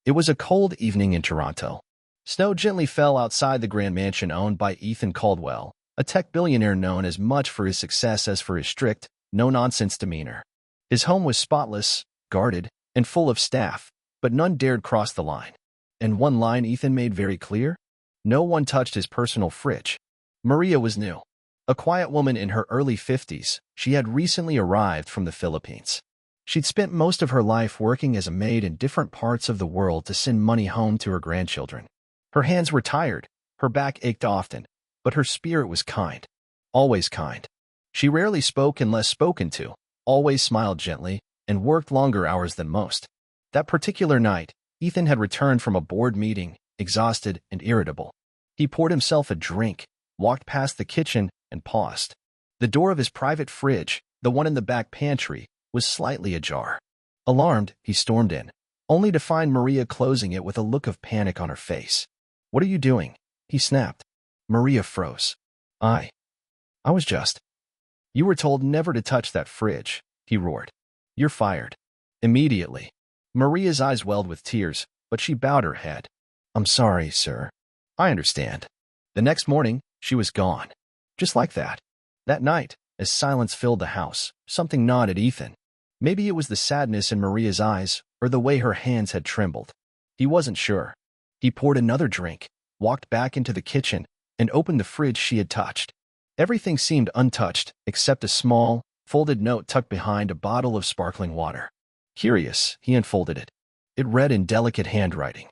It was a cold evening in Toronto. Snow gently fell outside the grand mansion owned by Ethan Caldwell, a tech billionaire known as much for his success as for his strict, no-nonsense demeanor. His home was spotless, guarded, and full of staff, but none dared cross the line. And one line Ethan made very clear: no one touched his personal fridge. Maria was new. A quiet woman in her early 50s, she had recently arrived from the Philippines. She'd spent most of her life working as a maid in different parts of the world to send money home to her grandchildren. Her hands were tired, her back ached often, but her spirit was kind. Always kind. She rarely spoke unless spoken to, always smiled gently, and worked longer hours than most. That particular night, Ethan had returned from a board meeting, exhausted and irritable. He poured himself a drink, walked past the kitchen, and paused. The door of his private fridge, the one in the back pantry, was slightly ajar. Alarmed, he stormed in, only to find Maria closing it with a look of panic on her face. "What are you doing?" he snapped. Maria froze. I was just... "You were told never to touch that fridge," he roared. "You're fired." Immediately. Maria's eyes welled with tears, but she bowed her head. "I'm sorry, sir. I understand." The next morning, she was gone. Just like that. That night, as silence filled the house, something gnawed at Ethan. Maybe it was the sadness in Maria's eyes, or the way her hands had trembled. He wasn't sure. He poured another drink, walked back into the kitchen, and opened the fridge she had touched. Everything seemed untouched, except a small, folded note tucked behind a bottle of sparkling water. Curious, he unfolded it. It read in delicate handwriting.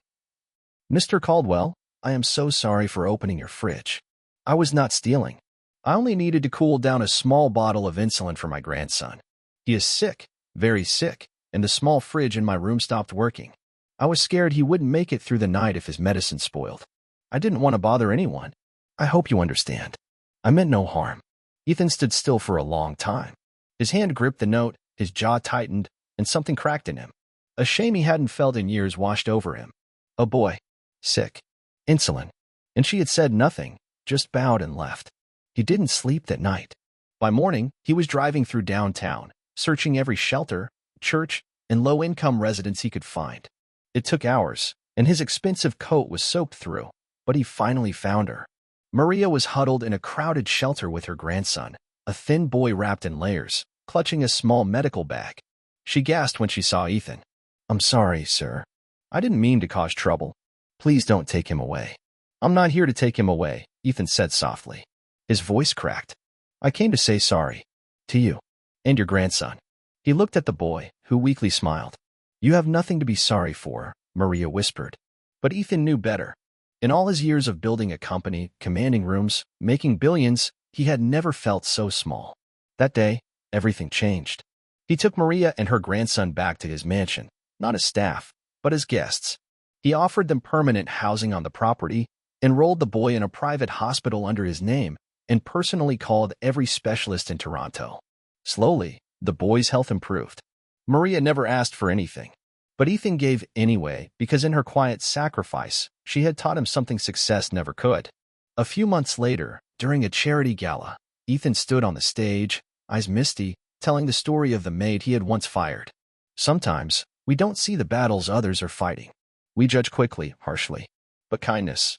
"Mr. Caldwell, I am so sorry for opening your fridge. I was not stealing. I only needed to cool down a small bottle of insulin for my grandson. He is sick, very sick, and the small fridge in my room stopped working. I was scared he wouldn't make it through the night if his medicine spoiled. I didn't want to bother anyone. I hope you understand. I meant no harm." Ethan stood still for a long time. His hand gripped the note, his jaw tightened, and something cracked in him. A shame he hadn't felt in years washed over him. A boy. Sick. Insulin. And she had said nothing, just bowed and left. He didn't sleep that night. By morning, he was driving through downtown, searching every shelter, church, and low-income residence he could find. It took hours, and his expensive coat was soaked through, but he finally found her. Maria was huddled in a crowded shelter with her grandson, a thin boy wrapped in layers, clutching a small medical bag. She gasped when she saw Ethan. "I'm sorry, sir. I didn't mean to cause trouble. Please don't take him away." "I'm not here to take him away," Ethan said softly. His voice cracked. "I came to say sorry. To you. And your grandson." He looked at the boy, who weakly smiled. "You have nothing to be sorry for," Maria whispered. But Ethan knew better. In all his years of building a company, commanding rooms, making billions, he had never felt so small. That day, everything changed. He took Maria and her grandson back to his mansion, not as staff, but as guests. He offered them permanent housing on the property, enrolled the boy in a private hospital under his name, and personally called every specialist in Toronto. Slowly, the boy's health improved. Maria never asked for anything, but Ethan gave anyway because in her quiet sacrifice, she had taught him something success never could. A few months later, during a charity gala, Ethan stood on the stage, eyes misty, telling the story of the maid he had once fired. Sometimes, we don't see the battles others are fighting. We judge quickly, harshly. But kindness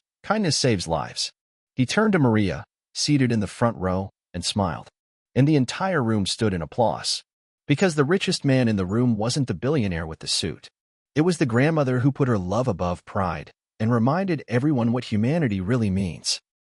saves lives. He turned to Maria, seated in the front row, and smiled. And the entire room stood in applause. Because the richest man in the room wasn't the billionaire with the suit. It was the grandmother who put her love above pride and reminded everyone what humanity really means.